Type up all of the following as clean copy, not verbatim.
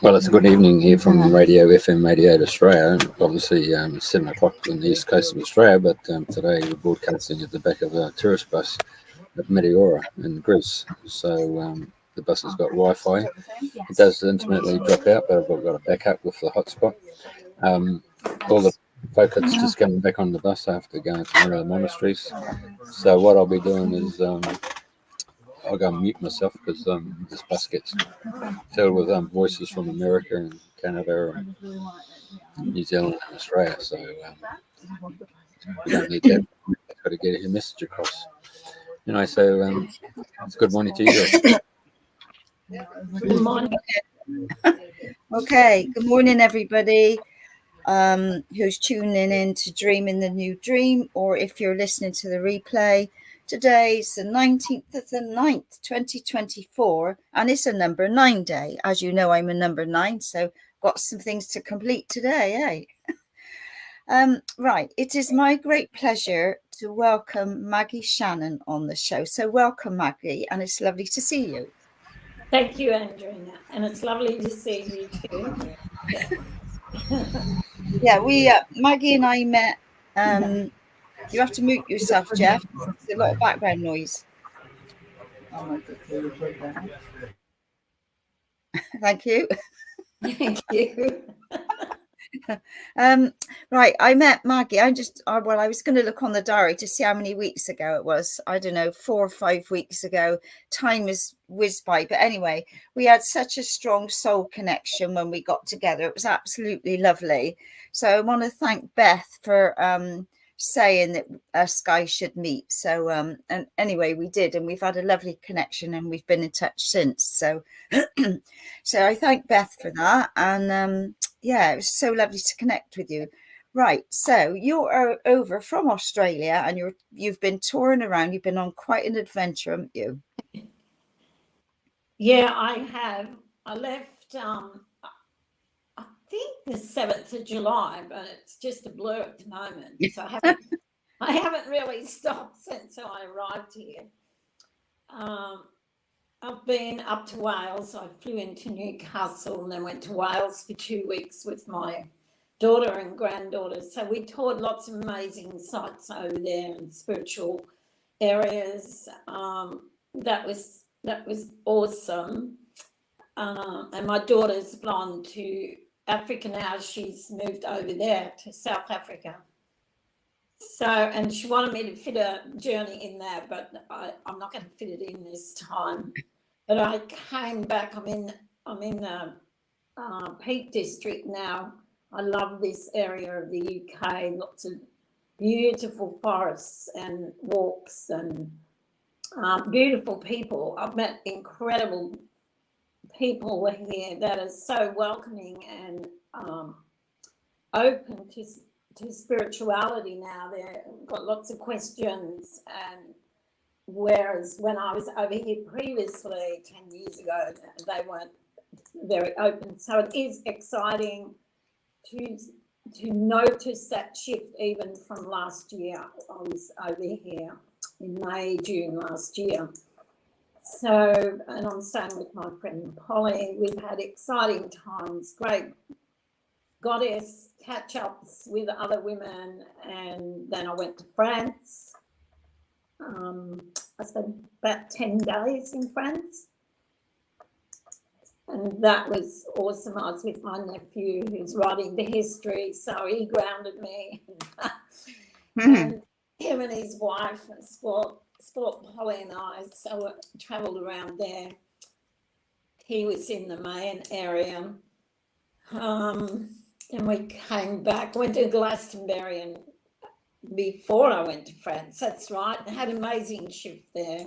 Well, it's a good evening here from Radio FM 88 Australia. Obviously, it's 7 o'clock on the east coast of Australia, but today we're broadcasting at the back of a tourist bus at Meteora in Greece. So the bus has got Wi-Fi. It does intermittently drop out, but I've got a backup with the hotspot. All the folk that's just coming back on the bus after going to one of the monasteries. So what I'll be doing is I'll go and mute myself because this bus gets filled with voices from America and Canada and New Zealand and Australia. So we don't need that. We've got to get your message across. Anyway, so it's good morning to you guys. Good morning. Okay, good morning, everybody who's tuning in to Dreaming the New Dream, or if you're listening to the replay. Today's the 19th of the 9th, 2024, and it's a number 9 day. As you know, I'm a number 9, so got some things to complete today, eh? Right, it is my great pleasure to welcome Maggie Shannon on the show. So welcome, Maggie, and it's lovely to see you. Thank you, Andrina, and it's lovely to see you too. Yeah, Maggie and I met. You have to mute yourself, Jeff. There's a lot of background noise. Thank you. Thank you. Right, I met Maggie. I was going to look on the diary to see how many weeks ago it was. I don't know, 4 or 5 weeks ago. Time has whizzed by. But anyway, we had such a strong soul connection when we got together. It was absolutely lovely. So I want to thank Beth for saying that us guys should meet. So and anyway, we did, and we've had a lovely connection, and we've been in touch since. So so I thank Beth for that, and yeah, it was so lovely to connect with you. Right, so you're over from Australia, and you've been touring around. You've been on quite an adventure, haven't you? Yeah, I have. I left I think the 7th of July, but it's just a blur at the moment. So I haven't really stopped since I arrived here. I've been up to Wales. I flew into Newcastle and then went to Wales for 2 weeks with my daughter and granddaughter. So we toured lots of amazing sites over there and spiritual areas. That was awesome. And my daughter's gone to Africa now. She's moved over there to South Africa. So, and she wanted me to fit a journey in there, but I'm not going to fit it in this time. But I came back. I'm in the Peak District now. I love this area of the UK. Lots of beautiful forests and walks and beautiful people. I've met incredible people here that are so welcoming and open to spirituality now. They've got lots of questions, and whereas when I was over here previously 10 years ago, they weren't very open. So it is exciting to notice that shift even from last year. I was over here in May, June last year. So, and I'm staying with my friend Polly. We've had exciting times, great goddess catch-ups with other women, and then I went to France. I spent about 10 days in France, and that was awesome. I was with my nephew who's writing the history, so he grounded me. And him and his wife sport Polly and I, so I travelled around there. He was in the main area. And we came back, went to Glastonbury, and before I went to France, that's right. I had an amazing shift there.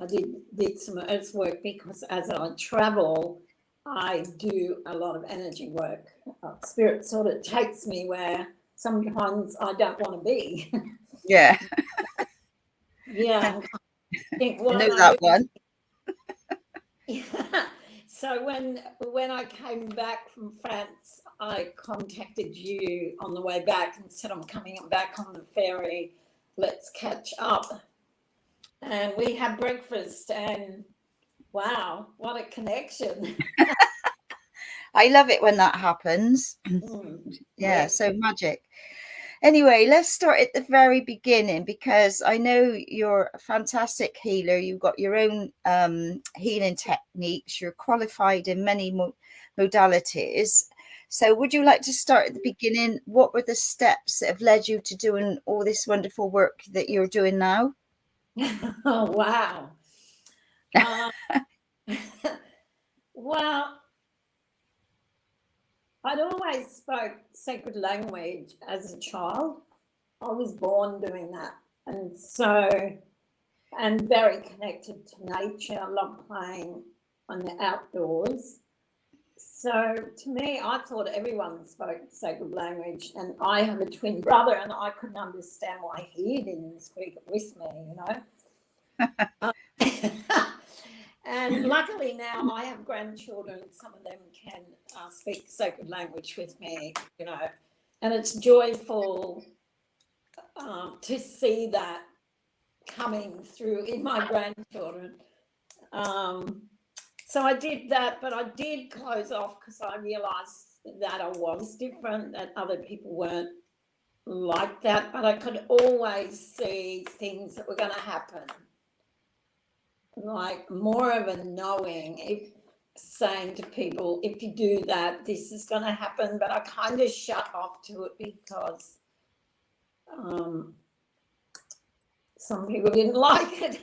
I did some earth work because as I travel, I do a lot of energy work. Spirit sort of takes me where sometimes I don't want to be. Yeah. Yeah. I know that one. Yeah. So when I came back from France, I contacted you on the way back and said, I'm coming back on the ferry. Let's catch up. And we had breakfast, and Wow, what a connection. I love it when that happens. Yeah, so magic. Anyway, let's start at the very beginning, because I know you're a fantastic healer. You've got your own healing techniques. You're qualified in many modalities. So would you like to start at the beginning? What were the steps that have led you to doing all this wonderful work that you're doing now? Oh, wow. Well, I'd always spoke sacred language as a child. I was born doing that. And so, and very connected to nature. I love playing on the outdoors. So to me, I thought everyone spoke sacred language, and I have a twin brother, and I couldn't understand why he didn't speak it with me, And luckily now I have grandchildren. Some of them can speak sacred language with me, and it's joyful to see that coming through in my grandchildren. So I did that, but I did close off because I realised that I was different, that other people weren't like that, but I could always see things that were going to happen. Like more of a knowing, saying to people, if you do that, this is going to happen. But I kind of shut off to it because some people didn't like it.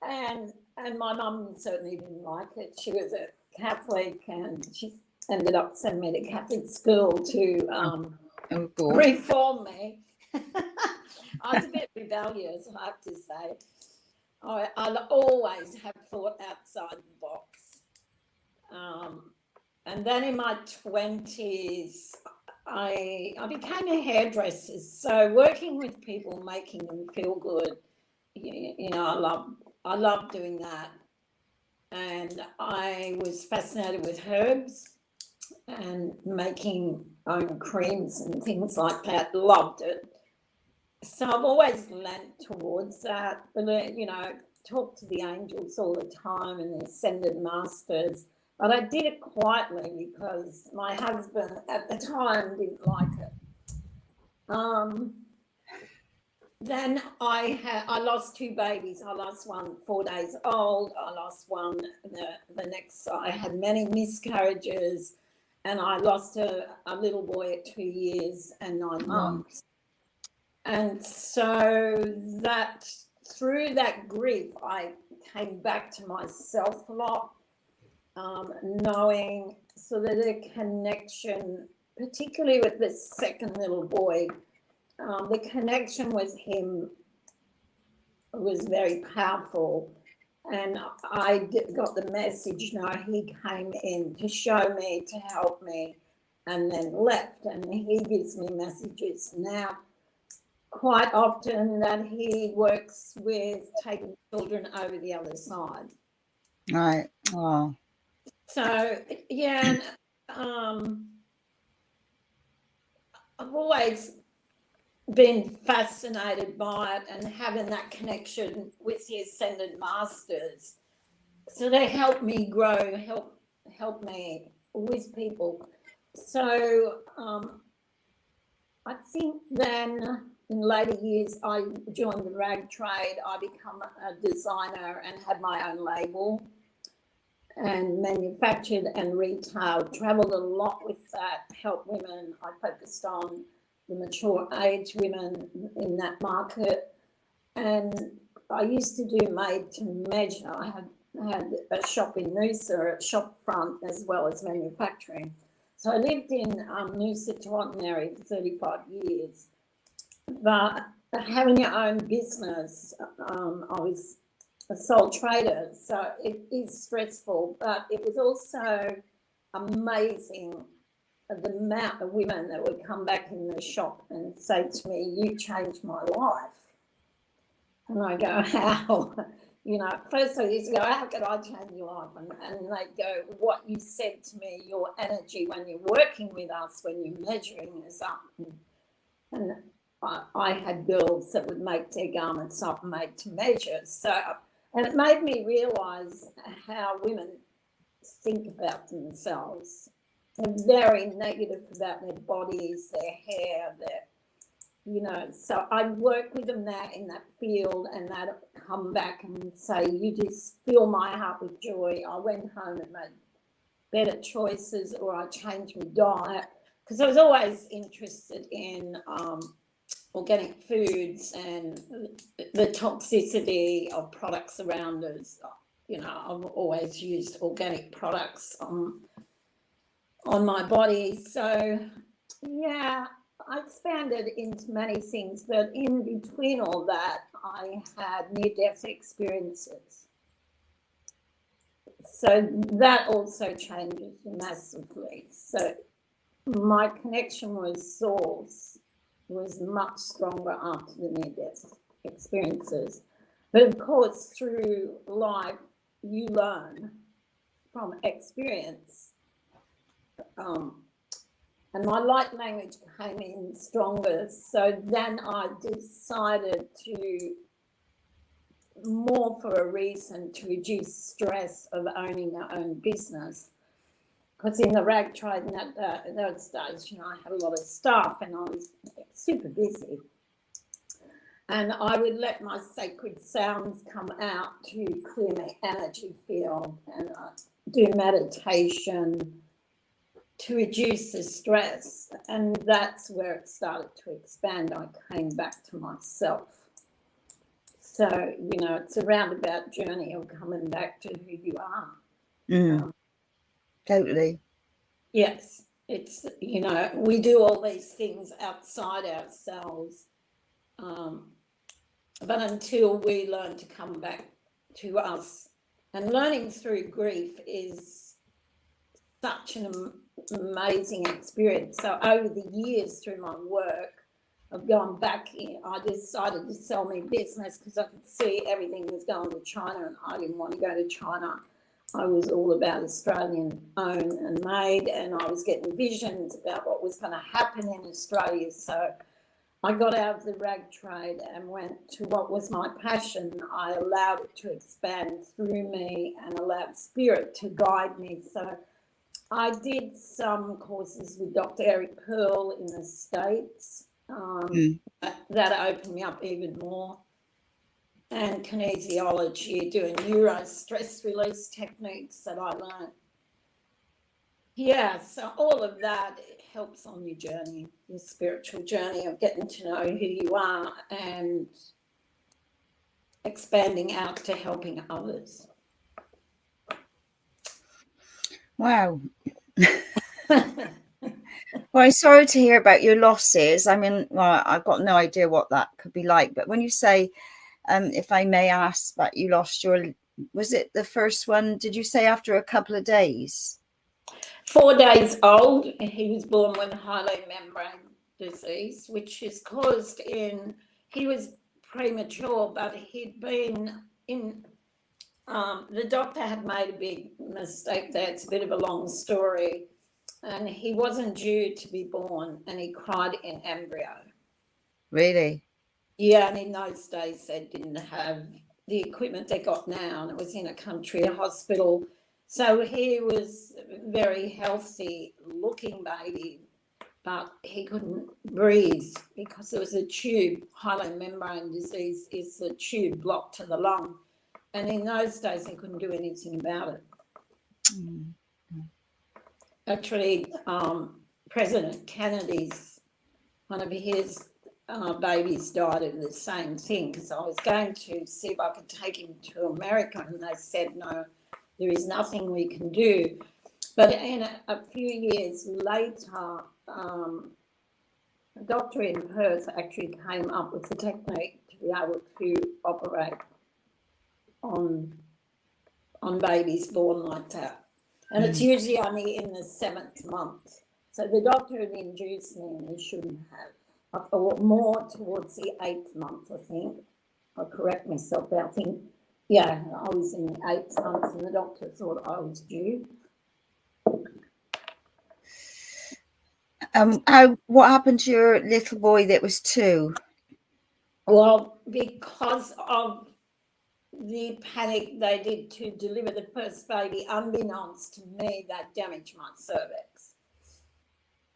And my mum certainly didn't like it. She was a Catholic, and she ended up sending me to Catholic school to reform me. I was a bit rebellious, I have to say. I always have thought outside the box. And then in my 20s, I became a hairdresser. So working with people, making them feel good, I love doing that. And I was fascinated with herbs and making own creams and things like that. Loved it. So I've always lent towards that. But, talk to the angels all the time and the ascended masters. But I did it quietly because my husband at the time didn't like it. Then I lost two babies. I lost one 4 days old. I lost one the next. I had many miscarriages, and I lost a little boy at 2 years and 9 months. And so that through that grief, I came back to myself a lot, knowing so that the connection, particularly with this second little boy. The connection with him was very powerful, and I got the message. He came in to show me, to help me, and then left. And he gives me messages now quite often that he works with taking children over the other side. Right. Oh. So yeah, I've always been fascinated by it and having that connection with the ascended masters. So they help me grow, help me with people. So I think then in later years I joined the rag trade. I become a designer and had my own label and manufactured and retailed, traveled a lot with that, helped women. I focused on the mature age women in that market. And I used to do made to measure. I had a shop in Noosa, a shop front as well as manufacturing. So I lived in Noosa, Tottenham for 35 years. But having your own business, I was a sole trader, so it is stressful, but it was also amazing the amount of women that would come back in the shop and say to me, "You changed my life." And I go, "How?" First I used to go, "How can I change your life?" And they go, "What you said to me, your energy when you're working with us, when you're measuring us up." And I had girls that would make their garments up made to measure. So And it made me realise how women think about themselves. They're very negative about their bodies, their hair, so I work with them now in that field, and they'd come back and say, you just fill my heart with joy. I went home and made better choices, or I changed my diet, because I was always interested in organic foods and the toxicity of products around us. I've always used organic products on my body. So, yeah, I expanded into many things, but in between all that, I had near-death experiences. So that also changes massively. So my connection with Source was much stronger after the near-death experiences. But of course, through life, you learn from experience. And my light language came in stronger. So then I decided to, more for a reason, to reduce stress of owning your own business. Because in the rag trade in those days, I had a lot of stuff and I was super busy. And I would let my sacred sounds come out to clear my energy field, and do meditation to reduce the stress. And that's where it started to expand. I came back to myself. So, it's a roundabout journey of coming back to who you are. Totally. Yes, it's, we do all these things outside ourselves. But until we learn to come back to us, and learning through grief is such an amazing experience. So over the years through my work, I've gone back in. I decided to sell my business because I could see everything was going to China, and I didn't want to go to China. I was all about Australian owned and made, and I was getting visions about what was going to happen in Australia. So I got out of the rag trade and went to what was my passion. I allowed it to expand through me and allowed spirit to guide me. So I did some courses with Dr. Eric Pearl in the States. That opened me up even more. And kinesiology, doing neuro stress release techniques that I learned. Yeah, so all of that helps on your journey, your spiritual journey of getting to know who you are and expanding out to helping others. Wow. Well, I'm sorry to hear about your losses. I mean, well, I've got no idea what that could be like. But when you say, if I may ask, that you lost was it the first one? Did you say after a couple of days? 4 days old. He was born with hyaline membrane disease, which is caused he was premature, but he'd been in, the doctor had made a big mistake there. It's a bit of a long story. And he wasn't due to be born, and he cried in embryo. Really? Yeah, and in those days they didn't have the equipment they got now, and it was in a country hospital. So he was a very healthy looking baby, but he couldn't breathe because there was a tube. Hyaline membrane disease is the tube blocked to the lung. And in those days they couldn't do anything about it. Actually, President Kennedy's, one of his babies died of the same thing, because I was going to see if I could take him to America, and they said, no, there is nothing we can do. But in a few years later, a doctor in Perth actually came up with the technique to be able to operate on babies born like that. And it's usually only in the 7th month. So the doctor had induced me, and he shouldn't have. Or more towards the 8th month, I think. I'll correct myself there. I think, I was in the 8th month, and the doctor thought I was due. What happened to your little boy that was 2? Well, because of the panic they did to deliver the first baby, unbeknownst to me, that damaged my cervix.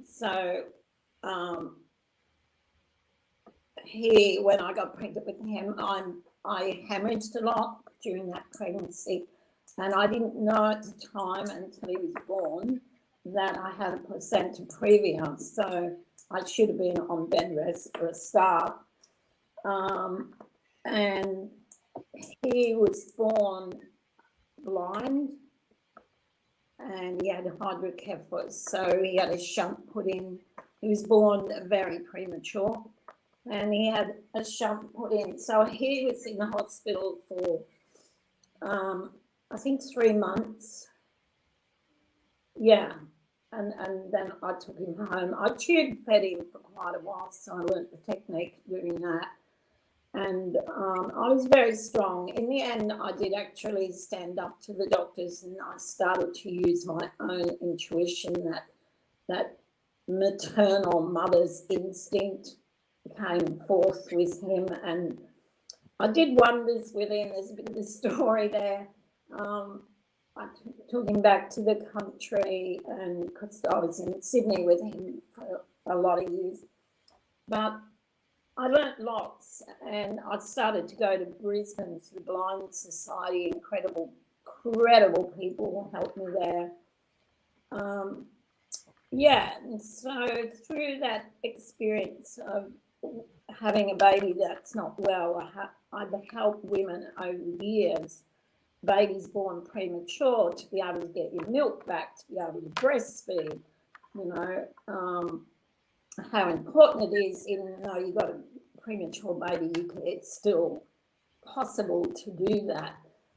So when I got pregnant with him, I hemorrhaged a lot during that pregnancy, and I didn't know at the time until he was born that I had a placenta previa, so I should have been on bed rest for a start. And he was born blind, and he had hydrocephalus, so he had a shunt put in. He was born very premature, and he had a shunt put in. So he was in the hospital for, I think, 3 months. Yeah. And then I took him home. I tube fed him for quite a while, so I learnt the technique doing that. And I was very strong. In the end, I did actually stand up to the doctors, and I started to use my own intuition, that maternal mother's instinct came forth with him, and I did wonders with him. There's a bit of a story there. I took him back to the country, and because I was in Sydney with him for a lot of years, but I learnt lots, and I started to go to Brisbane to the Blind Society. Incredible people helped me there. And so through that experience of having a baby that's not well, I've helped women over the years, babies born premature, to be able to get your milk back, to be able to breastfeed, how important it is. Even though you've got a premature baby, it's still possible to do that.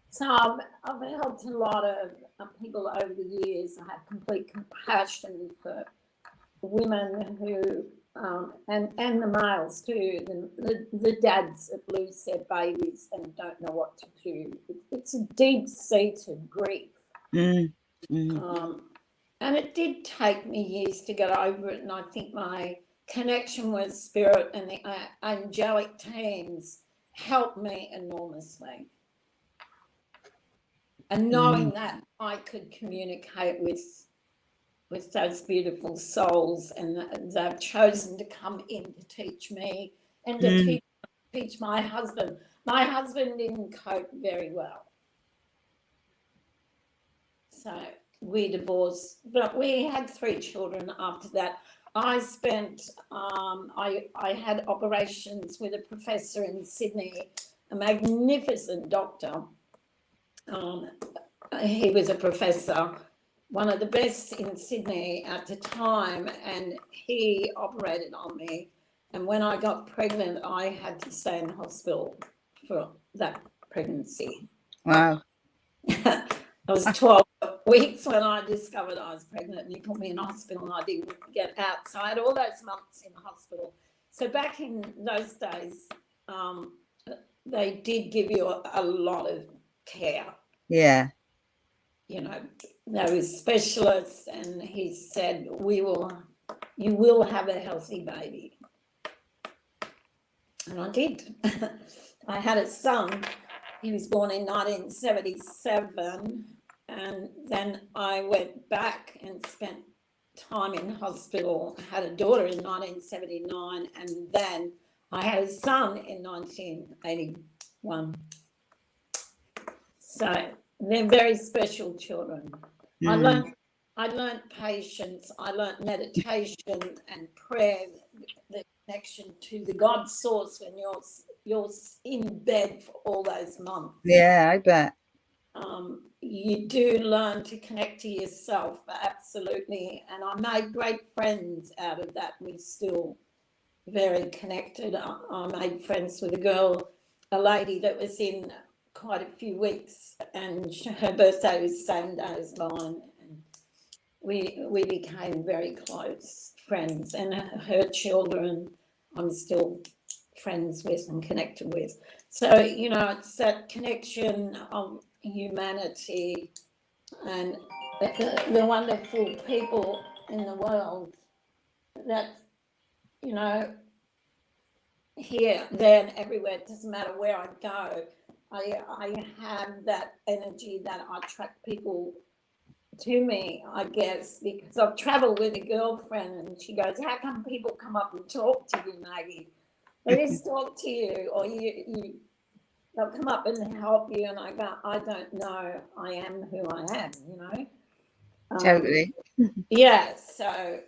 So I've helped a lot of people over the years. I have complete compassion for women who, and the males too, the dads that lose their babies and don't know what to do. It's a deep-seated grief. And it did take me years to get over it, and I think my connection with spirit and the angelic teams helped me enormously. And knowing that I could communicate with those beautiful souls, and they've chosen to come in to teach me and to teach my husband. My husband didn't cope very well. So we divorced, but we had 3 children after that. I spent, I had operations with a professor in Sydney, a magnificent doctor. He was a professor, one of the best in Sydney at the time, and he operated on me. And when I got pregnant, I had to stay in hospital for that pregnancy. Wow. I was 12 weeks when I discovered I was pregnant, and he put me in hospital, and I didn't get out. So I had all those months in the hospital. So back in those days, they did give you a lot of care. Yeah. There was specialists, and he said, you will have a healthy baby. And I did. I had a son. He was born in 1977, and then I went back and spent time in hospital. I had a daughter in 1979, and then I had a son in 1981. So they're very special children. I learned patience. I learned meditation and prayer, the connection to the God source when you're in bed for all those months. Yeah, I bet. You do learn to connect to yourself, absolutely. And I made great friends out of that. We're still very connected. I made friends with a lady that was in quite a few weeks, and her birthday was the same day as mine. And we became very close friends, and her children I'm still friends with and connected with. So, it's that connection of humanity and the wonderful people in the world that, here, there, and everywhere. It doesn't matter where I go. I have that energy that I attract people to me, I guess, because I've traveled with a girlfriend and she goes, how come people come up and talk to you, Maggie? They just talk to you, or they'll come up and help you, and I go, I don't know, I am who I am, you know. Totally. Yeah, so,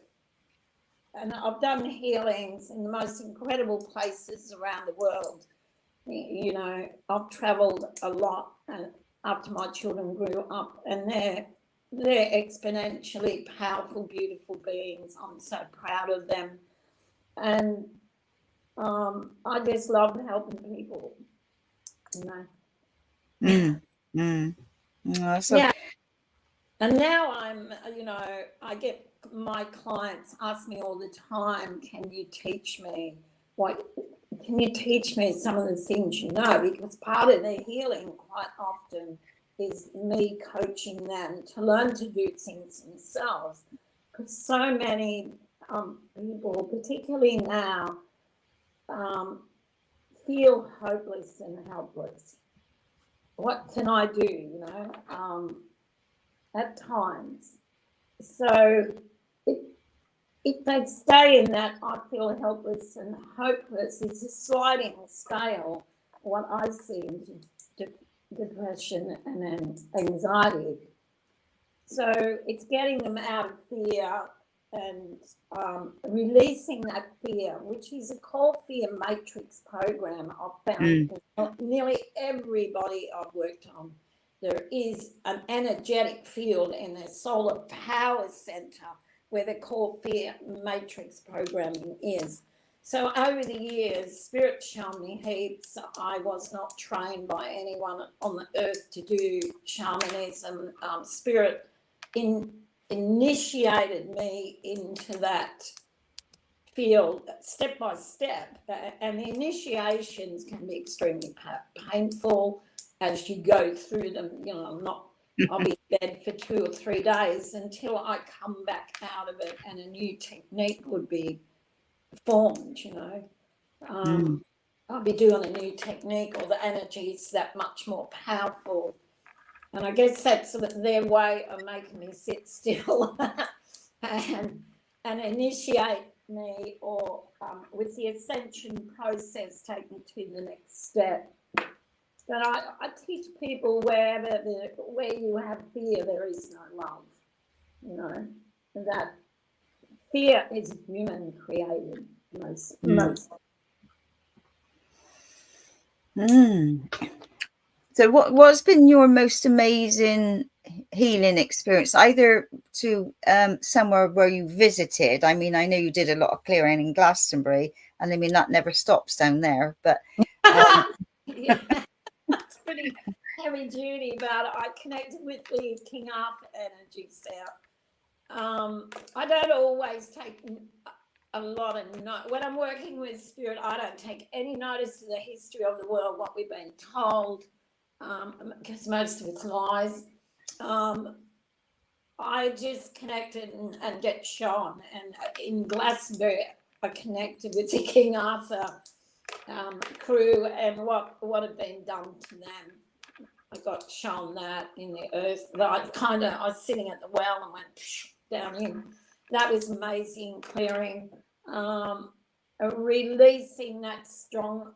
and I've done healings in the most incredible places around the world. You know, I've traveled a lot after my children grew up, and they're exponentially powerful, beautiful beings. I'm so proud of them. And I just love helping people, you know. So Yeah. And now I'm, you know, I get my clients ask me all the time, can you teach me some of the things you know? Because part of their healing quite often is me coaching them to learn to do things themselves. Because so many people, particularly now, feel hopeless and helpless. What can I do, you know, at times? So if they stay in that, I feel helpless and hopeless, it's a sliding scale, what I see into depression and anxiety. So it's getting them out of fear and releasing that fear, which is a core fear matrix program I've found in nearly everybody I've worked on. There is an energetic field in the solar power center where the core fear matrix programming is. So over the years, Spirit showed me heaps. I was not trained by anyone on the earth to do shamanism. Spirit initiated me into that field step by step. And the initiations can be extremely painful as you go through them. You know, I'll be in bed for 2 or 3 days until I come back out of it and a new technique would be formed, you know. I'll be doing a new technique, or the energy is that much more powerful. And I guess that's their way of making me sit still and initiate me, or with the ascension process, take me to the next step. But I teach people where you have fear, there is no love. You know, that fear is human created most. So what's been your most amazing healing experience, either to somewhere where you visited? I mean, I know you did a lot of clearing in Glastonbury, and I mean that never stops down there, but yeah, it's pretty heavy duty, but I connected with the King Arthur energies there. I don't always take a lot of note. When I'm working with spirit, I don't take any notice of the history of the world, what we've been told, because most of it's lies. I just connected and get shown. And in Glastonbury, I connected with the King Arthur crew and what had been done to them. I got shown that in the earth. I was sitting at the well and went down in. That was amazing, clearing, releasing that stronghold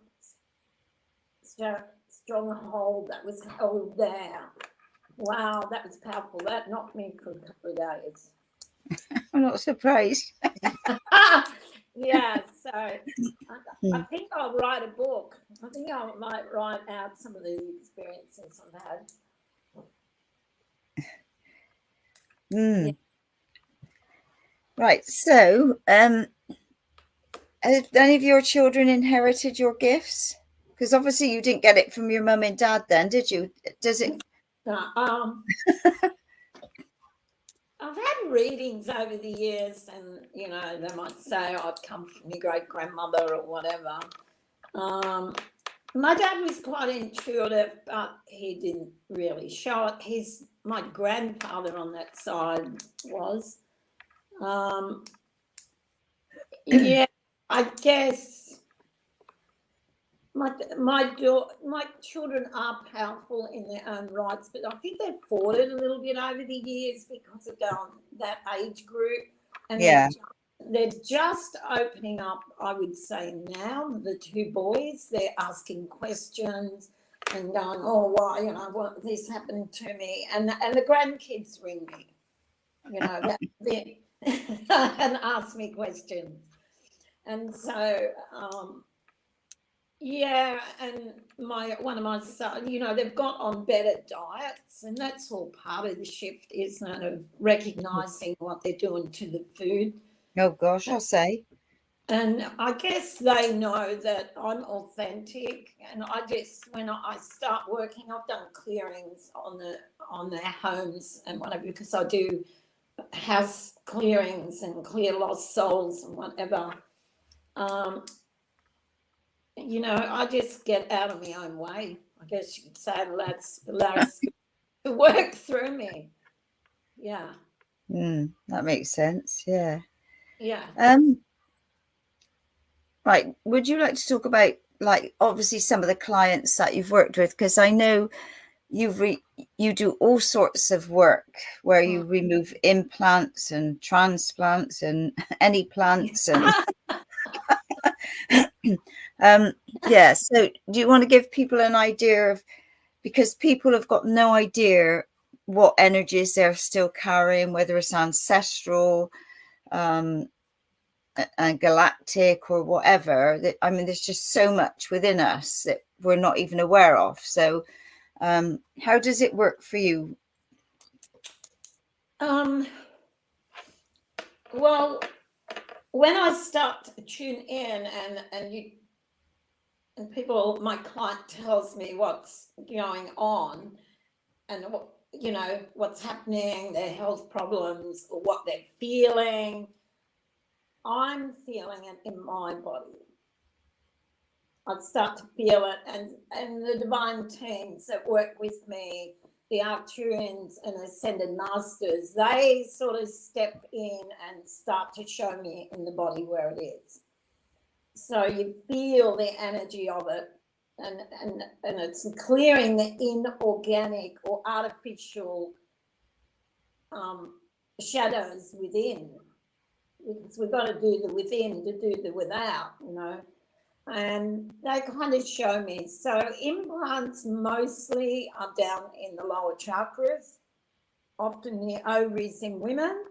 that was held there. Wow, that was powerful. That knocked me for a couple of days. I'm not surprised. Yeah, so I think I'll write a book. I think I might write out some of the experiences I've had. Yeah. Right, so have any of your children inherited your gifts? Because obviously you didn't get it from your mum and dad then, did you? Does it? I've had readings over the years, and you know, they might say I'd come from your great grandmother or whatever. My dad was quite intuitive, but he didn't really show it. My grandfather on that side was. Yeah, I guess my children are powerful in their own rights, but I think they've fought it a little bit over the years because of that age group, and they're just opening up. I would say now the two boys, they're asking questions and going, "Oh, why? What this happened to me?" And the grandkids ring me, and ask me questions, and so. Yeah, and one of my sons, they've got on better diets, and that's all part of the shift, isn't it, of recognizing what they're doing to the food. Oh gosh, I'll say. And I guess they know that I'm authentic, and when I start working, I've done clearings on their homes and whatever, because I do house clearings and clear lost souls and whatever. I just get out of my own way. I guess you could say allow to work through me. Yeah. That makes sense. Yeah. Yeah. Right. Would you like to talk about, like, obviously some of the clients that you've worked with? Because I know you do all sorts of work where you remove implants and transplants and any plants and so do you want to give people an idea of, because people have got no idea what energies they're still carrying, whether it's ancestral and galactic or whatever, there's just so much within us that we're not even aware of. So how does it work for you? Well, when I start to tune in and people, my client tells me what's going on and what's happening, their health problems or what they're feeling, I'm feeling it in my body. I start to feel it, and the divine teams that work with me, the Arcturians and Ascended Masters, they sort of step in and start to show me in the body where it is. So you feel the energy of it, and it's clearing the inorganic or artificial shadows within, because we've got to do the within to do the without, and they kind of show me. So implants mostly are down in the lower chakras, often near ovaries in women,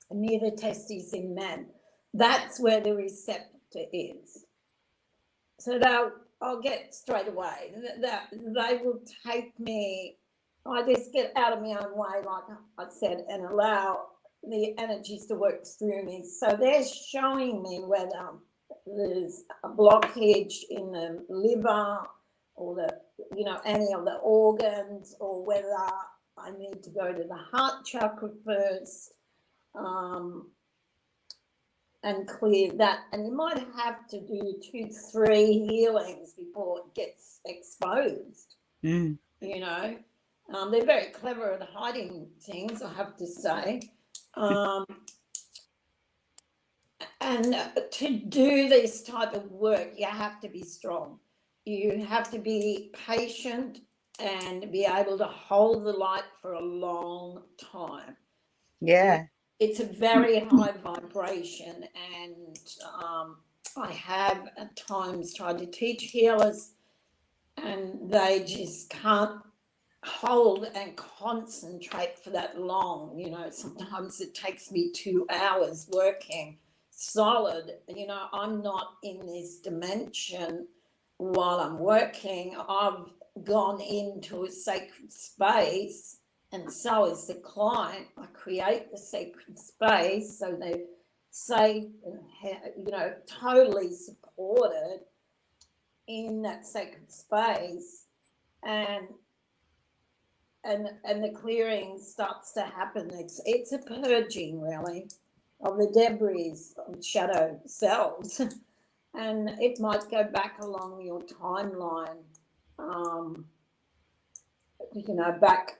near the testes in men. That's where the receptor is. So I'll get straight away that they will take me. I just get out of my own way, like I said, and allow the energies to work through me. So they're showing me whether there's a blockage in the liver or any of the organs, or whether I need to go to the heart chakra first and clear that. And you might have to do 2-3 healings before it gets exposed. They're very clever at hiding things, I have to say. And to do this type of work, you have to be strong. You have to be patient and be able to hold the light for a long time. Yeah. It's a very high vibration, and I have at times tried to teach healers, and they just can't hold and concentrate for that long. Sometimes it takes me 2 hours working solid. I'm not in this dimension while I'm working. I've gone into a sacred space, and so is the client. I create the sacred space so they're safe and totally supported in that sacred space, and the clearing starts to happen. It's a purging, really, of the debris of shadow cells, and it might go back along your timeline, back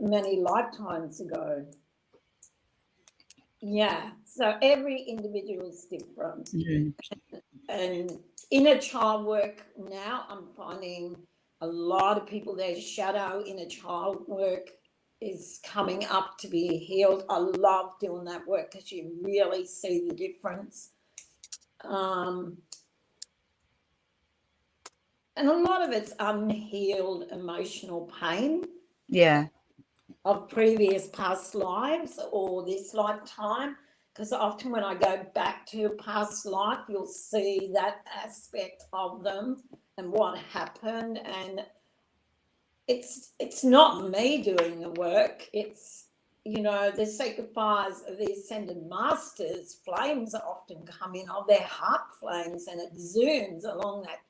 many lifetimes ago. Yeah, so every individual is different. and inner child work now, I'm finding a lot of people, their shadow inner child work is coming up to be healed. I love doing that work because you really see the difference. And a lot of it's unhealed emotional pain. Yeah. Of previous past lives or this lifetime. Because often when I go back to a past life, you'll see that aspect of them and what happened. And it's not me doing the work. It's, the sacred fires of the ascended masters, flames often come in of their heart flames, and it zooms along that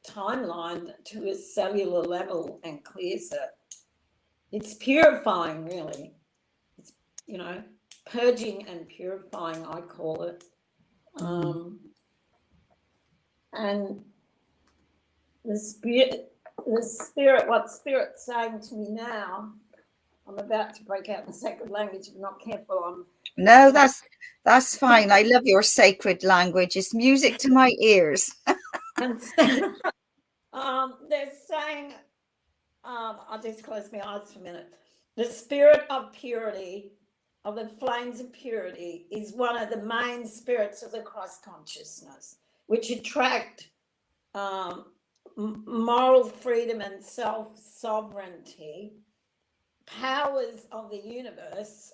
timeline to a cellular level and clears it. It's purifying, really. It's, purging and purifying, I call it. And the spirit, what Spirit's saying to me now, I'm about to break out in sacred language. If I'm not careful, No, that's fine. I love your sacred language. It's music to my ears. And they're saying, I'll just close my eyes for a minute. The spirit of purity, of the flames of purity, is one of the main spirits of the Christ consciousness, which attract moral freedom and self-sovereignty, powers of the universe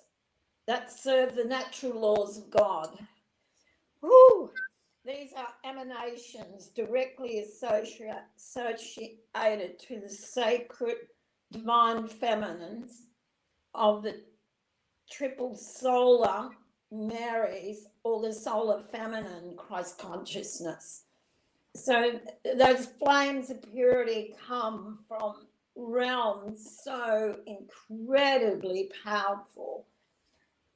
that serve the natural laws of God. Woo! These are emanations directly associated to the sacred divine feminines of the triple solar Marys, or the solar feminine Christ consciousness. So those flames of purity come from realms so incredibly powerful.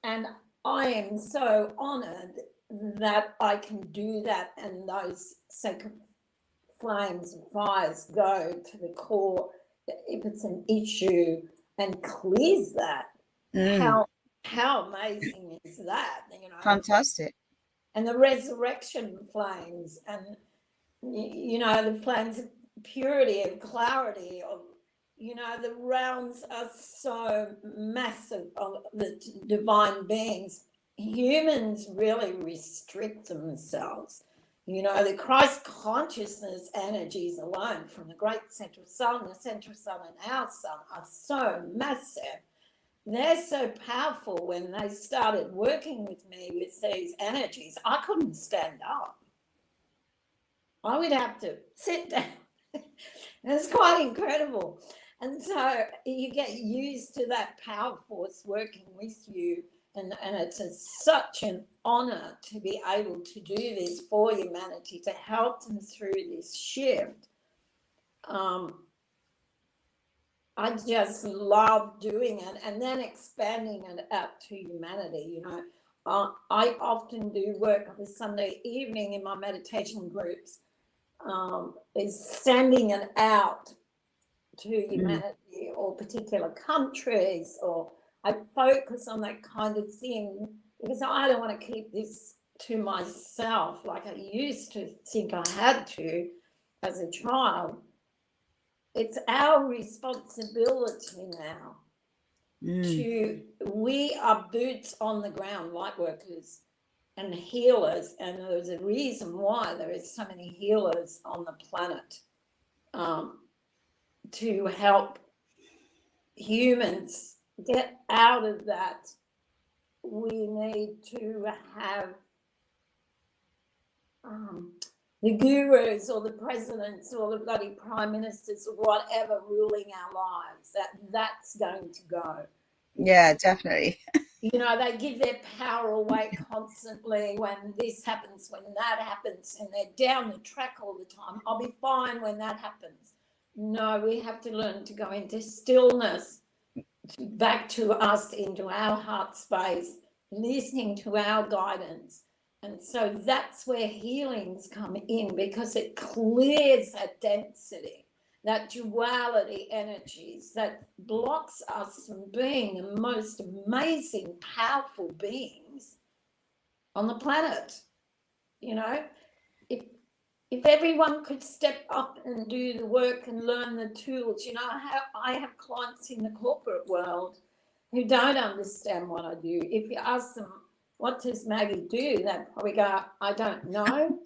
And I am so honored that I can do that, and those sacred flames and fires go to the core, if it's an issue, and clears that. How amazing is that? Fantastic. And the resurrection flames, and the flames of purity and clarity of, the realms are so massive of the divine beings. Humans really restrict themselves. The Christ consciousness energies alone from the great central sun, the central sun and our sun are so massive. They're so powerful. When they started working with me with these energies, I couldn't stand up. I would have to sit down. It's quite incredible. And so you get used to that power force working with you. And it's such an honor to be able to do this for humanity, to help them through this shift. I just love doing it, and then expanding it out to humanity. I often do work on a Sunday evening in my meditation groups, is sending it out to humanity or particular countries, or I focus on that kind of thing because I don't want to keep this to myself like I used to think I had to as a child. It's our responsibility now we are boots on the ground, light workers and healers. And there's a reason why there is so many healers on the planet, to help humans get out of that. We need to have the gurus or the presidents or the bloody prime ministers or whatever ruling our lives. That's going to go. Yeah, definitely. They give their power away constantly when this happens, when that happens, and they're down the track all the time. I'll be fine when that happens. No, we have to learn to go into stillness, back to us, into our heart space, listening to our guidance. And so that's where healings come in, because it clears that density, that duality energies that blocks us from being the most amazing, powerful beings on the planet. if everyone could step up and do the work and learn the tools, you know, I have clients in the corporate world who don't understand what I do. If you ask them, what does Maggie do? They probably go, I don't know,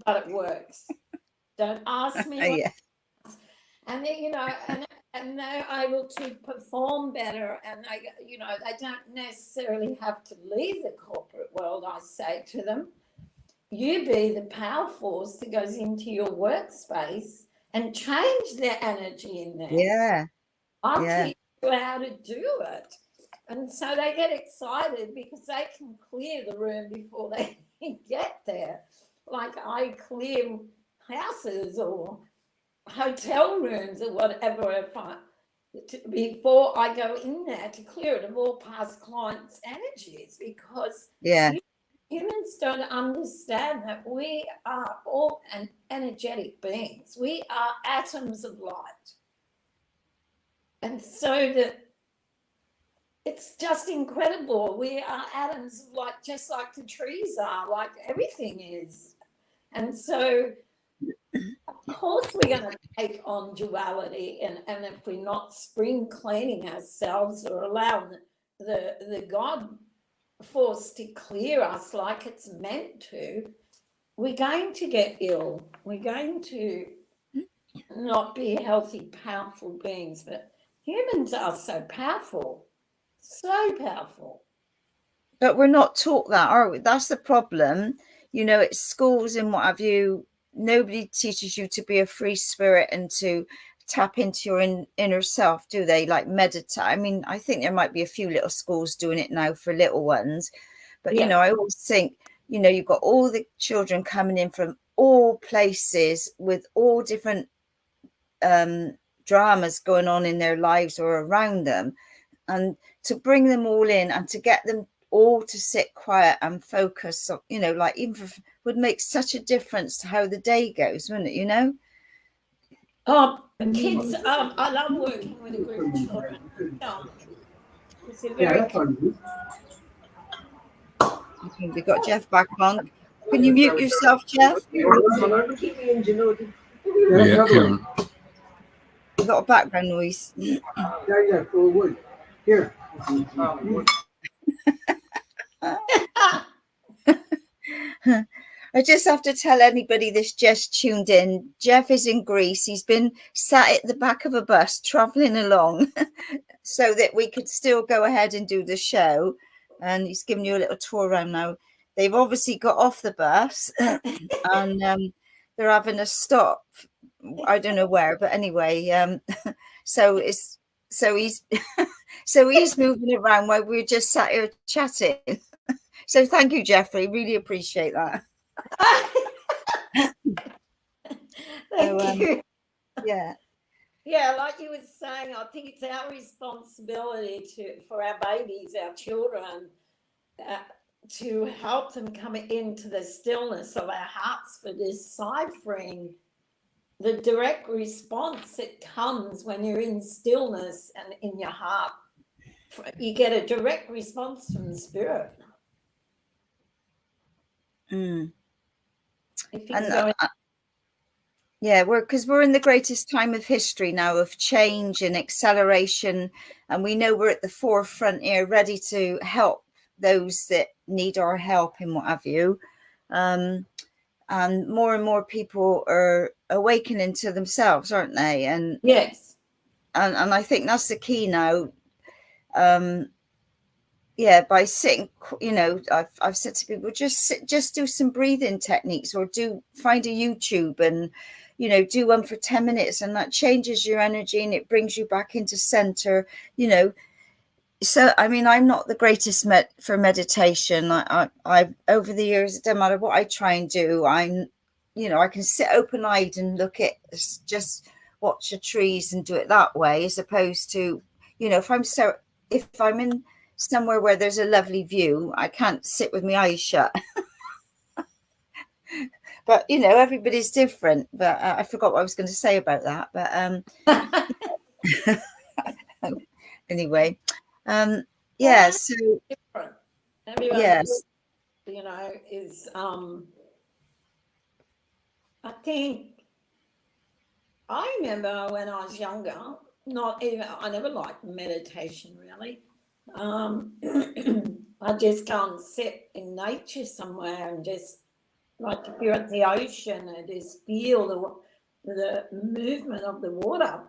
but it works. Don't ask me what. Yeah. And then, you know, and they're able to perform better, and they, you know, they don't necessarily have to leave the corporate world. I say to them, you be the power force that goes into your workspace and change their energy in there. Yeah. I'll Yeah. teach you how to do it. And so they get excited because they can clear the room before they get there. Like I clear houses or hotel rooms or whatever before I go in there to clear it of all past clients' energies, because Yeah. humans don't understand that we are all energetic beings. We are atoms of light. And so that it's just incredible. We are atoms of light, just like the trees are, like everything is. And so, of course, we're going to take on duality. And if we're not spring cleaning ourselves or allowing the God force to clear us like it's meant to, we're going to get ill. We're going to not be healthy, powerful beings. But humans are so powerful, so powerful. But we're not taught that, are we? That's the problem. You know, at schools and what have you, nobody teaches you to be a free spirit and to tap into your inner self, do they? Like meditate. I mean, I think there might be a few little schools doing it now for little ones. But, Yeah. you know, I always think, you know, you've got all the children coming in from all places with all different dramas going on in their lives or around them. And to bring them all in and to get them all to sit quiet and focus, you know, like even would make such a difference to how the day goes, wouldn't it? You know. Kids. I love working with a group of children. It's a very. Okay, we got Jeff back on. Can you mute yourself, Jeff? Yeah, Karen. You got a background noise. Here. I just have to tell anybody that's just tuned in, Jeff is in Greece. He's been sat at the back of a bus traveling along so that we could still go ahead and do the show. And he's giving you a little tour around now. They've obviously got off the bus and they're having a stop. I don't know where, but anyway, so he's moving around while we're just sat here chatting. So thank you, Jeffrey. Really appreciate that. Thank you. Yeah. Yeah, like you were saying, I think it's our responsibility for our babies, our children, to help them come into the stillness of our hearts for deciphering the direct response that comes when you're in stillness and in your heart. You get a direct response from the spirit. Mm. And yeah, we're in the greatest time of history now of change and acceleration, and we know we're at the forefront here, ready to help those that need our help and what have you. And more people are awakening to themselves, aren't they? And yes, and I think that's the key now. Yeah, by sitting, you know, I've said to people, just do some breathing techniques, or find a YouTube and, you know, do one for 10 minutes, and that changes your energy and it brings you back into center, you know. So, I mean, I'm not the greatest for meditation. I over the years, it doesn't matter what I try and do. You know, I can sit open-eyed and look at, just watch the trees and do it that way, as opposed to, you know, if I'm in somewhere where there's a lovely view, I can't sit with my eyes shut. But, you know, everybody's different. But I forgot what I was going to say about that. But anyway, yeah. So different. Everyone, yes, you know, is I think I remember when I was younger, I never liked meditation really. I just go and sit in nature somewhere and just, like if you're at the ocean and just feel the movement of the water,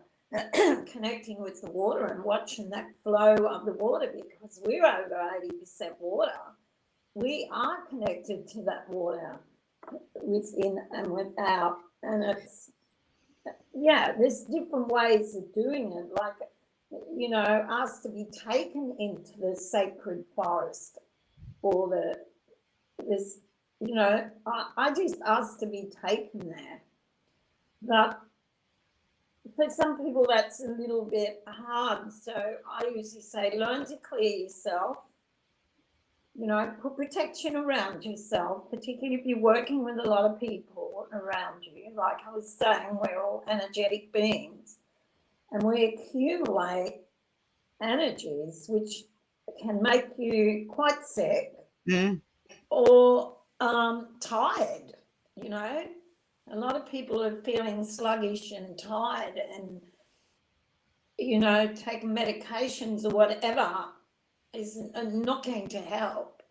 connecting with the water and watching that flow of the water, because we're over 80% water. We are connected to that water within and without, and it's, yeah, there's different ways of doing it, like, you know, asked to be taken into the sacred forest, or this, you know, I just asked to be taken there. But for some people that's a little bit hard, so I usually say learn to clear yourself, you know, put protection around yourself, particularly if you're working with a lot of people around you. Like I was saying, we're all energetic beings and we accumulate energies which can make you quite sick or tired, you know. A lot of people are feeling sluggish and tired, and, you know, taking medications or whatever is not going to help.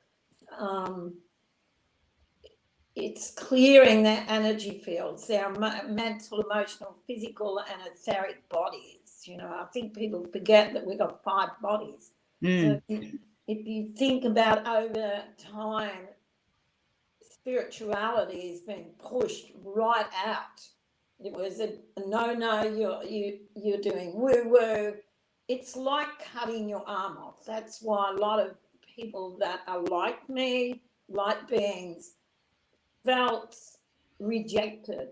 It's clearing their energy fields, their mental, emotional, physical, and etheric bodies. You know, I think people forget that we've got 5 bodies. So if you think about over time, spirituality has been pushed right out. It was a no, you're doing woo-woo. It's like cutting your arm off. That's why a lot of people that are like me, light beings, felt rejected,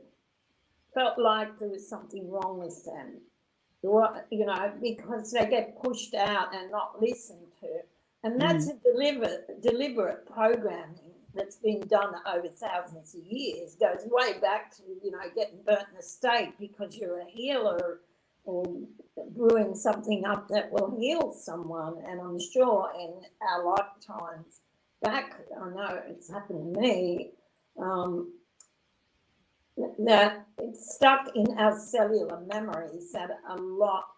felt like there was something wrong with them, you know, because they get pushed out and not listened to. And that's a deliberate programming that's been done over thousands of years, goes way back to, you know, getting burnt in the stake because you're a healer or brewing something up that will heal someone. And I'm sure in our lifetimes back, I know it's happened to me, that it's stuck in our cellular memories that a lot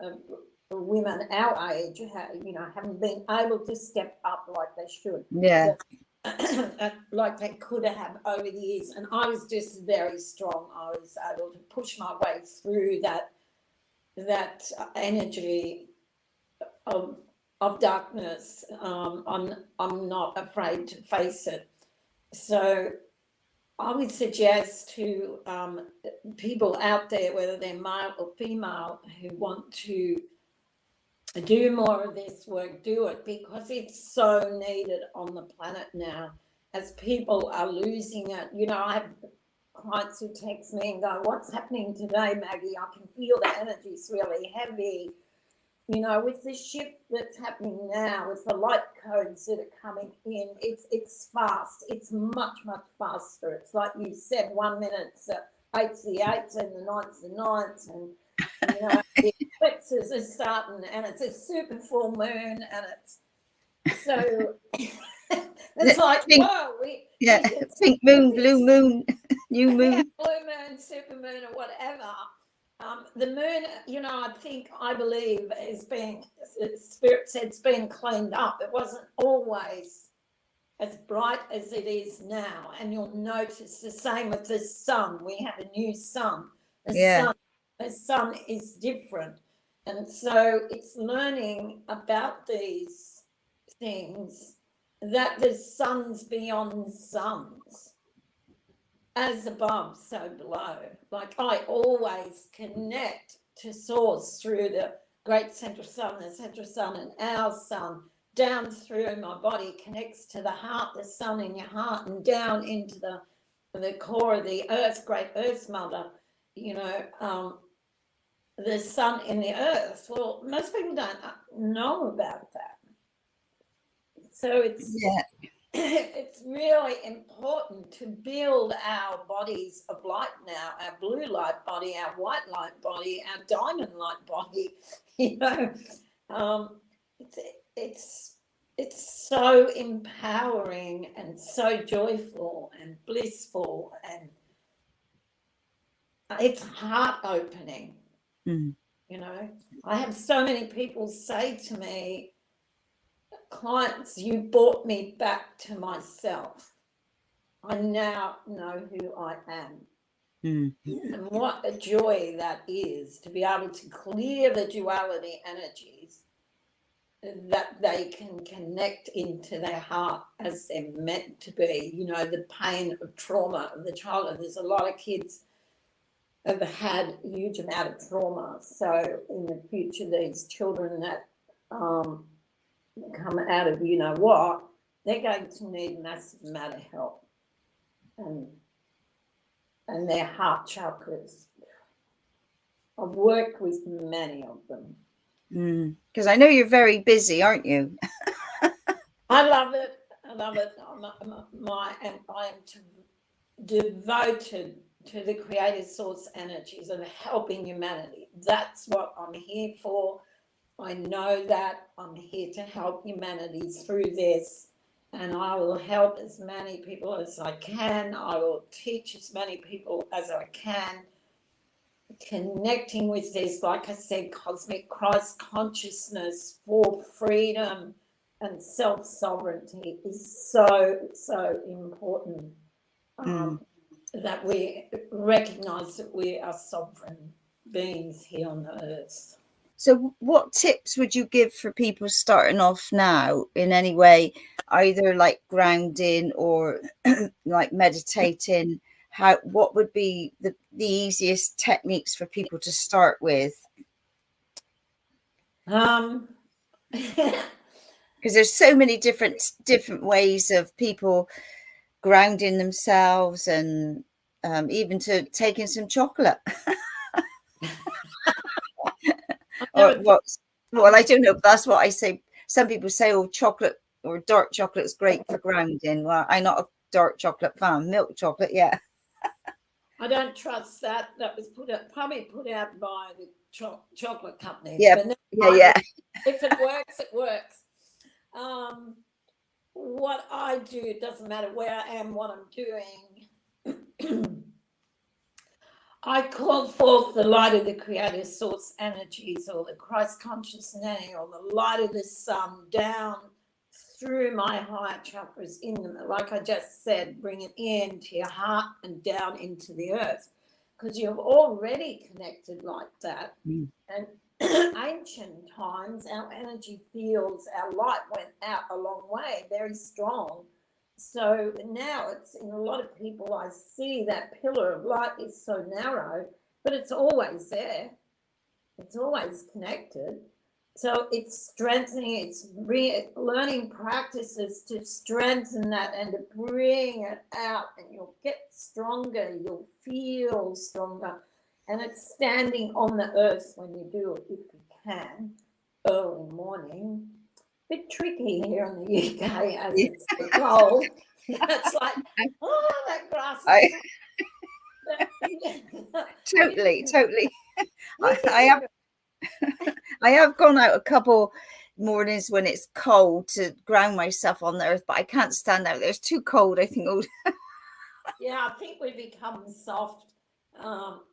of women our age, you know, haven't been able to step up like they should. Yeah. Like they could have over the years. And I was just very strong. I was able to push my way through that energy of darkness. I'm not afraid to face it. So I would suggest to people out there, whether they're male or female, who want to do more of this work, do it, because it's so needed on the planet now as people are losing it. You know, I have clients who text me and go, what's happening today, Maggie? I can feel the energy's really heavy. You know, with the shift that's happening now, with the light codes that are coming in, it's fast. It's much, much faster. It's like you said, 1 minute it's the 8's the 8's and the 9's the 9's, and, you know, the eclipses are starting, and it's a super full moon, and it's so it's like, pink, whoa, pink moon, blue moon, new moon. Yeah, blue moon, super moon, or whatever. The moon, you know, I believe is being, Spirit said, it's being cleaned up. It wasn't always as bright as it is now. And you'll notice the same with the sun. We have a new sun. The sun is different. And so it's learning about these things, that there's suns beyond suns. As above, so below. Like I always connect to source through the great central sun, and our sun, down through my body, connects to the heart, the sun in your heart, and down into the core of the earth, great earth mother, you know, the sun in the earth. Well, most people don't know about that. So it's really important to build our bodies of light now, our blue light body, our white light body, our diamond light body. You know, it's so empowering and so joyful and blissful, and it's heart opening. Mm. You know, I have so many people say to me, clients, you brought me back to myself. I now know who I am. Mm. And what a joy that is to be able to clear the duality energies, that they can connect into their heart as they're meant to be. You know, the pain of trauma of the childhood. There's a lot of kids have had a huge amount of trauma. So in the future, these children that come out of you know what, they're going to need massive amount of help. And their heart chakras. I've worked with many of them. Because I know you're very busy, aren't you? I love it. I love it. I am devoted to the creative source energies and helping humanity. That's what I'm here for. I know that I'm here to help humanity through this, and I will help as many people as I can. I will teach as many people as I can. Connecting with this, like I said, cosmic Christ consciousness for freedom and self-sovereignty is so important. That we recognize that we are sovereign beings here on the earth. So what tips would you give for people starting off now in any way, either like grounding or like meditating? What would be the easiest techniques for people to start with? Because there's so many different ways of people grounding themselves, and even to taking some chocolate. Or what? Well, I don't know. But that's what I say. Some people say, "Oh, chocolate or dark chocolate's great for grounding." Well, I'm not a dark chocolate fan. Milk chocolate, yeah. I don't trust that. That was probably put out by the chocolate companies. Yeah, yeah. If it works, it works. What I do, it doesn't matter where I am, what I'm doing. I call forth the light of the creative source energies, or the Christ consciousness, or the light of the sun down through my higher chakras in them. Like I just said, bring it into your heart and down into the earth, because you've already connected like that. And ancient times, our energy fields, our light went out a long way, very strong. So now it's in a lot of people, I see that pillar of light is so narrow, but it's always there. It's always connected. So it's strengthening, it's learning practices to strengthen that and to bring it out, and you'll get stronger, you'll feel stronger. And it's standing on the earth when you do it, if you can, early morning. Bit tricky here in the UK as it's so cold. It's like, oh, that grass is Totally. I have gone out a couple mornings when it's cold to ground myself on the earth, but I can't stand out there. It's too cold, I think. Yeah, I think we become soft,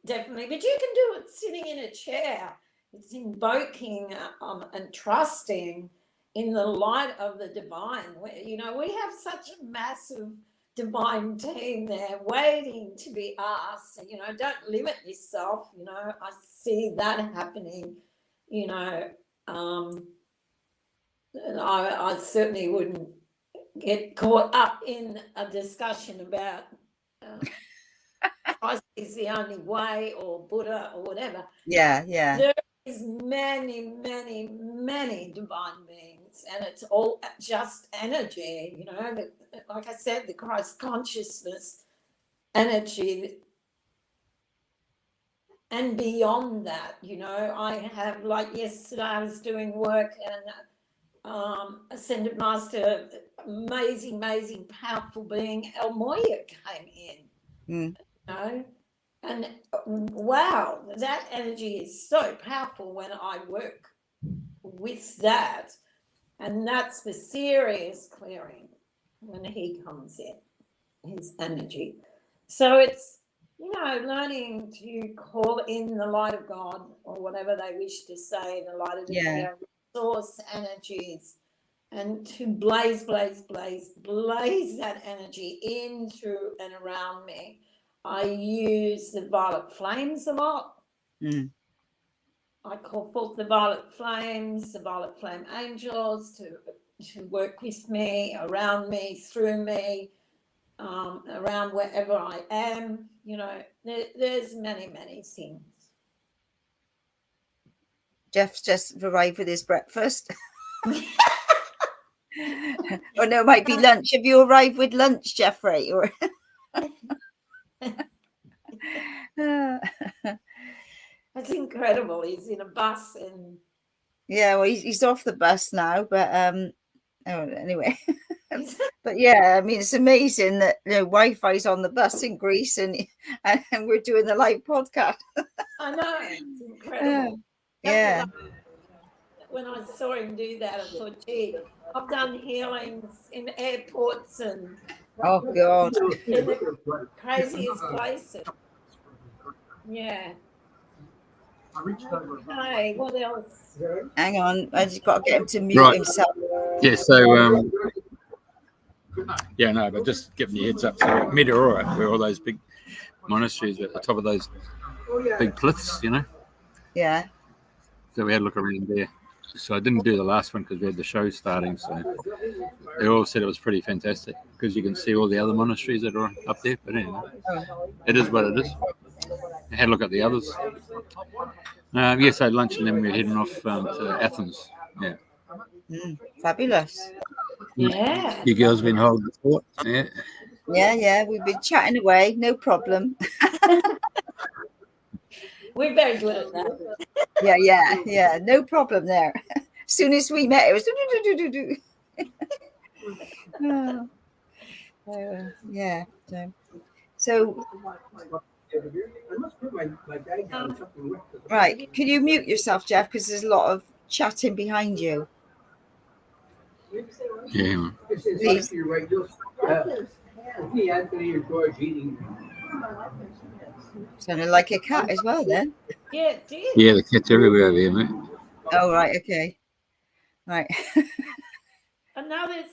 definitely. But you can do it sitting in a chair. It's invoking and trusting in the light of the divine. You know, we have such a massive divine team there waiting to be asked. You know, don't limit yourself. You know, I see that happening. You know, I certainly wouldn't get caught up in a discussion about Christ is the only way, or Buddha, or whatever. Yeah. There is many divine beings, and it's all just energy, you know. Like I said, the Christ consciousness energy, and beyond that, you know, I have, like yesterday I was doing work, and Ascended Master, amazing, powerful being, El Moya came in, you know, and wow, that energy is so powerful when I work with that, and that's the serious clearing when he comes in, his energy. So it's learning to call in the light of God, or whatever they wish to say, the light of the source energies, and to blaze that energy in, through, and around me. I use the violet flames a lot. I call forth the violet flames, the violet flame angels to work with me, around me, through me, around wherever I am. There's many things. Jeff's just arrived with his breakfast. Or no, it might be lunch. Have you arrived with lunch, Jeffrey? Or That's incredible. He's in a bus and well, he's off the bus now, but anyway. But yeah, I mean, it's amazing that Wi-Fi's on the bus in Greece, and we're doing the live podcast. I know, it's incredible. Yeah. When I saw him do that, I thought, gee, I've done healings in airports and oh God, in the craziest places. Yeah. Okay, what else? Hang on, I just got to get him to mute himself. Yeah, so but just giving you a heads up. So Meteora, where all those big monasteries at the top of those big cliffs, Yeah. So we had a look around there. So I didn't do the last one because we had the show starting. So they all said it was pretty fantastic because you can see all the other monasteries that are up there. But anyway, it is what it is. I had a look at the others. Yes, I had lunch and then we're heading off to Athens. Yeah. Fabulous. Yeah. You girls been holding the fort? Yeah. Yeah. We've been chatting away, no problem. We're very good at that. Yeah, no problem there. As soon as we met, it was yeah. So right, can you mute yourself, Jeff? Because there's a lot of chatting behind you. Yeah. Please. Sounded like a cat as well, then. Yeah, it did. Yeah, the cat's everywhere over here, mate. Oh, right, okay. Right. Another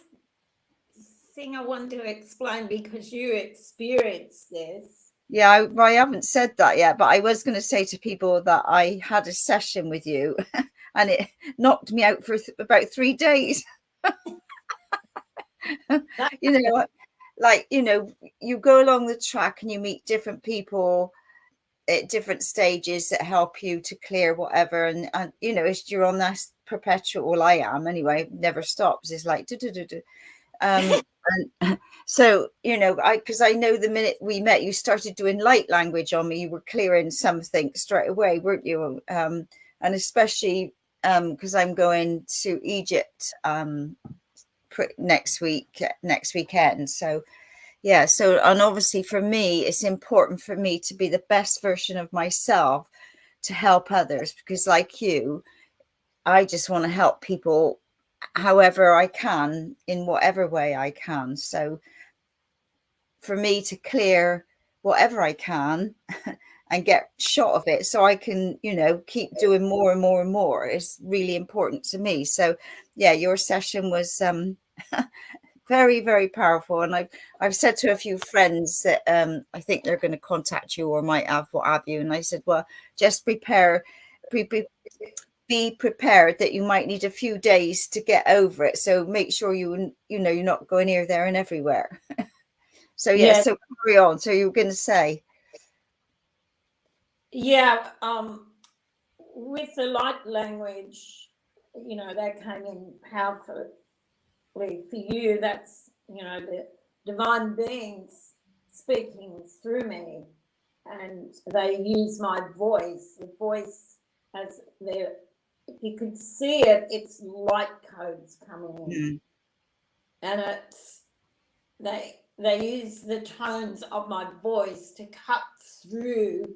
thing I want to explain, because you experienced this. Yeah, I haven't said that yet, but I was going to say to people that I had a session with you and it knocked me out for about 3 days. You go along the track and you meet different people at different stages that help you to clear whatever. And you're on that perpetual, well, I am anyway, never stops. It's like, and so, because I know the minute we met, you started doing light language on me. You were clearing something straight away, weren't you? And especially because I'm going to Egypt next weekend. So yeah, and obviously for me, it's important for me to be the best version of myself to help others, because like you, I just want to help people however I can, in whatever way I can. So for me to clear whatever I can and get shot of it so I can, keep doing more and more and more is really important to me. So yeah, your session was very, very powerful. And I've said to a few friends that I think they're going to contact you or might have, what have you. And I said, well, just be prepared that you might need a few days to get over it. So make sure you're not going here, there and everywhere. So yeah, so carry on. So you were going to say. Yeah, with the light language, that came in powerfully for you. That's, the divine beings speaking through me, and they use my voice, the voice as their, if you could see it, it's light codes coming in. And it's, they use the tones of my voice to cut through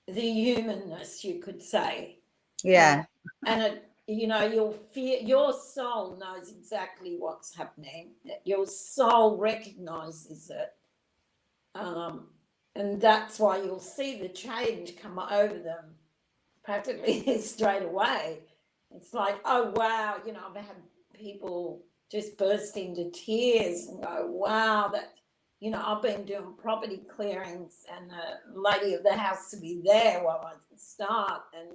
the humanness, you could say. Yeah. And it, you'll feel, your soul knows exactly what's happening. Your soul recognizes it. And that's why you'll see the change come over them practically straight away. It's like, oh, wow, you know, I've had people just burst into tears and go, wow, that, you know, I've been doing property clearings and the lady of the house to be there while I start. And,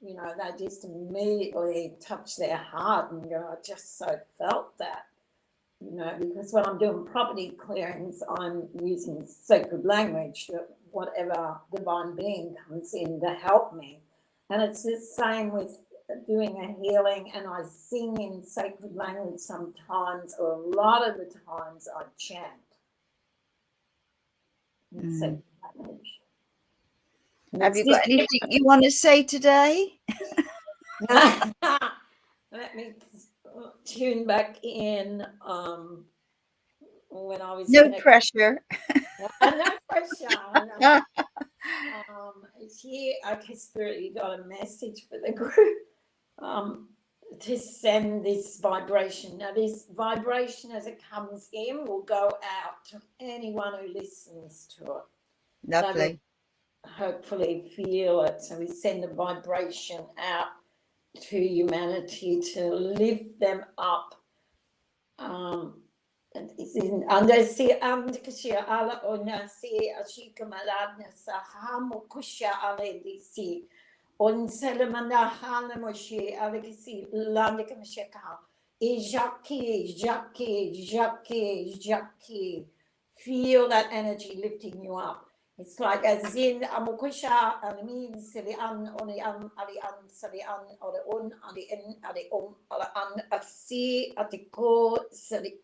you know, they just immediately touch their heart and go, I just so felt that. You know, because when I'm doing property clearings, I'm using sacred language, whatever divine being comes in to help me. And it's the same with doing a healing, and I sing in sacred language sometimes, or a lot of the times I chant in sacred language. And Have you got anything you want to say today? Let me tune back in. When I was no pressure. No pressure. Here, okay, Spirit, you got a message for the group. To send this vibration. Now, this vibration as it comes in will go out to anyone who listens to it. Lovely. Hopefully feel it. So we send a vibration out to humanity to lift them up. Anda si amdikashia ala ona si ashika maladna sahamu kusha ale disi on selemana halamoshi alekisi landikashaka Jackie. Feel that energy lifting you up. It's like as in amukusha alamin sili an ali an sali an or ali in ali an asi atiko sali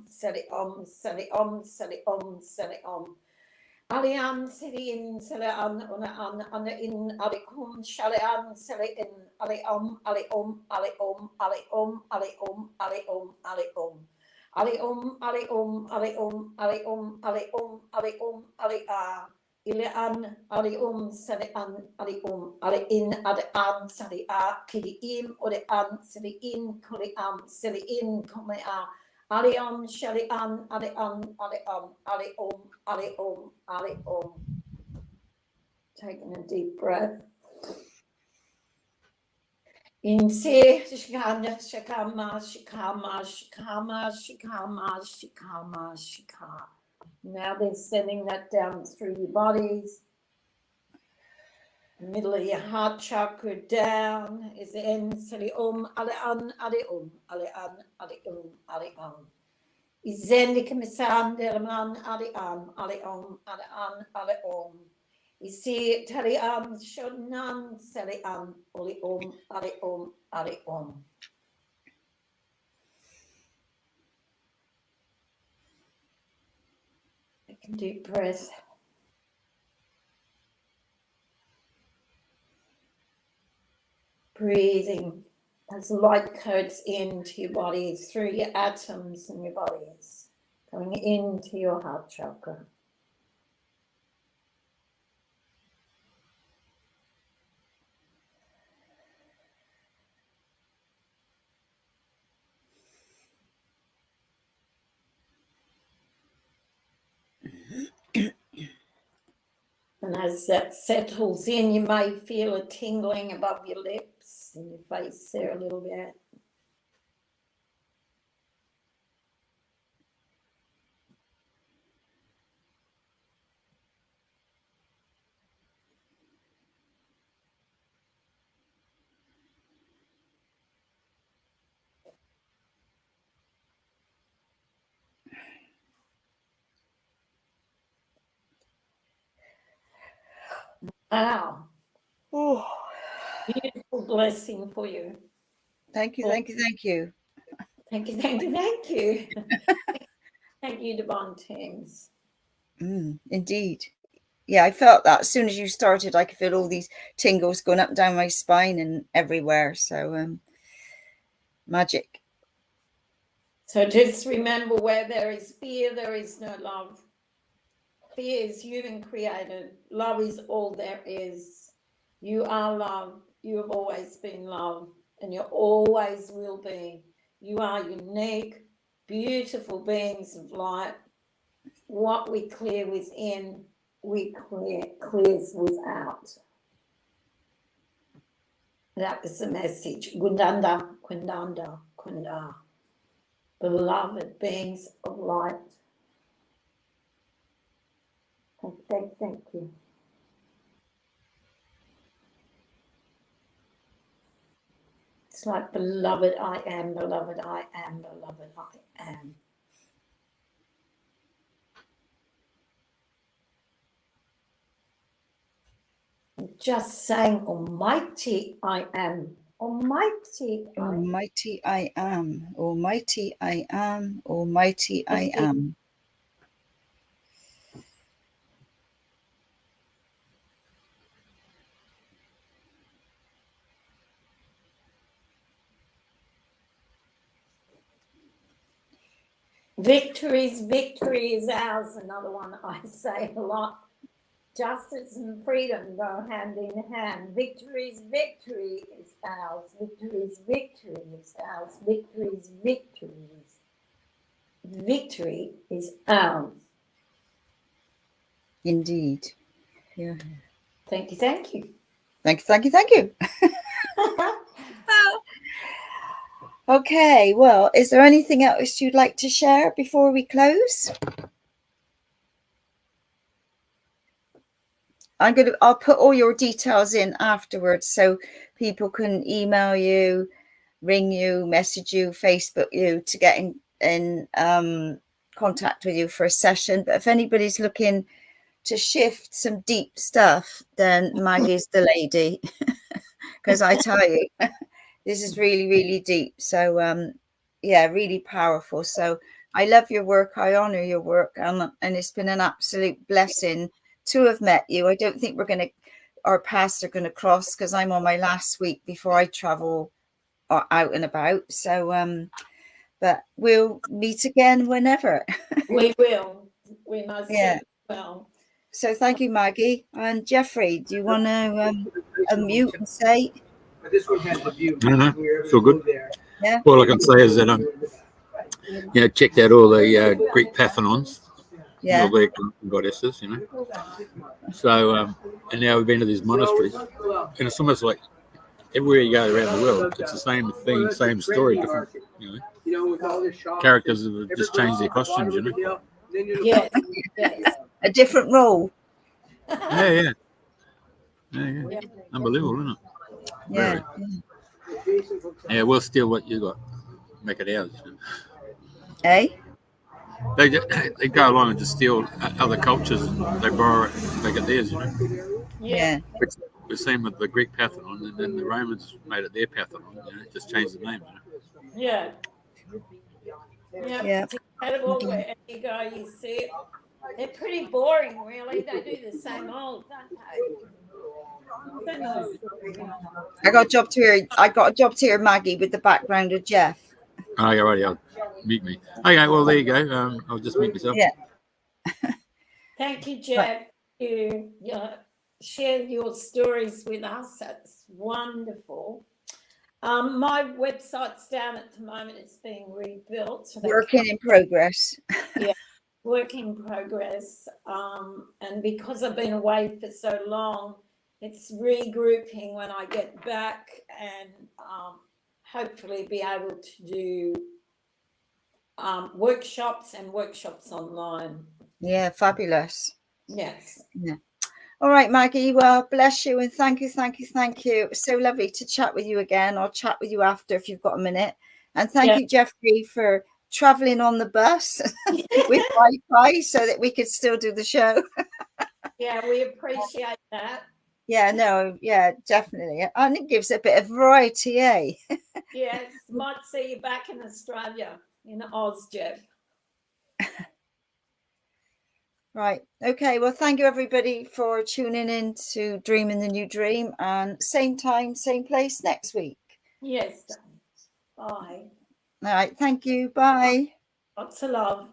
sali ali an sili in sali an in ali kum shali an sali in ali ali ali ali ali ali ali Ali Ali Ilean Ali Sali an Ali in Ad an Sali Kili im or Sali in Kuli Sali in Kome Ali Shali an Ali Ali taking a deep breath. In se shikama shika. Now they're sending that down through your bodies. The middle of your heart chakra down is the end. Sali ali an ali ali an ali ali Izendi kemisan delaman ali ali ali ali Isi tali shonan sali oli ali Take a deep breath. Breathing as light coats into your bodies through your atoms in your bodies, going into your heart chakra. And as that settles in, you may feel a tingling above your lips and your face there a little bit. Wow. Oh, beautiful blessing for you. Thank you. Thank you. Thank you, divine teams. Indeed. Yeah, I felt that as soon as you started, I could feel all these tingles going up and down my spine and everywhere. So magic. So just remember, where there is fear, there is no love. Fear is human created. Love is all there is. You are love. You have always been love, and you always will be. You are unique, beautiful beings of light. What we clear within clears without. That was the message. Kundanda, Kundanda, Kunda. Beloved beings of light. Thank you. It's like, beloved, I am, beloved, I am, beloved, I am. Just saying, Almighty I am, Almighty I am. Almighty I am, Almighty I am, Almighty I am. Victory is ours. Another one I say a lot. Justice and freedom go hand in hand. Victory is ours. Victory is ours. Victory is ours. Indeed. Yeah. Thank you. Thank you. Okay, well, is there anything else you'd like to share before we close? I'll put all your details in afterwards so people can email you, ring you, message you, Facebook you to get in contact with you for a session. But if anybody's looking to shift some deep stuff, then Maggie's the lady. Because I tell you, this is really, really deep. So, yeah, really powerful. So I love your work. I honor your work. And it's been an absolute blessing to have met you. I don't think our paths are going to cross because I'm on my last week before I travel out and about. So, but we'll meet again whenever. We will. We must. Yeah. Well. So thank you, Maggie. And Jeffrey, do you want to unmute and say? This one has the view. No, feel good. Yeah. All I can say is that checked out all the Greek Parthenons, all their goddesses, So, and now we've been to these monasteries, and it's almost like everywhere you go around the world, it's the same theme, same story, different, characters have just changed their costumes, Yes. A different role. Yeah. Unbelievable, isn't it? Yeah. Yeah, we'll steal what you got, make it ours. Eh? They go along and just steal other cultures and they borrow it and make it theirs, Yeah. We've seen with the Greek Parthenon, and then the Romans made it their Parthenon, just changed the name. Yeah. It's incredible. Wherever you go, you see it. They're pretty boring, really. They do the same old, don't they? I got a job to hear Maggie with the background of Jeff. Oh, yeah, right. I'll mute me. Okay, well, there you go. I'll just mute myself. Yeah. Thank you, Jeff. You share your stories with us. That's wonderful. My website's down at the moment. It's being rebuilt. So working in progress. Yeah, work in progress. And because I've been away for so long, it's regrouping when I get back and hopefully be able to do workshops online. Yeah, fabulous. Yes. Yeah. All right, Maggie. Well, bless you and thank you. It was so lovely to chat with you again. I'll chat with you after if you've got a minute. And thank you, Jeffrey, for traveling on the bus with Wi-Fi so that we could still do the show. Yeah, we appreciate that. Yeah, no, yeah, definitely. And it gives a bit of variety, eh? Yes, might see you back in Australia, in Oz, Jeff. Right. Okay. Well, thank you, everybody, for tuning in to Dreaming the New Dream. And same time, same place next week. Yes. Bye. All right. Thank you. Bye. Lots of love.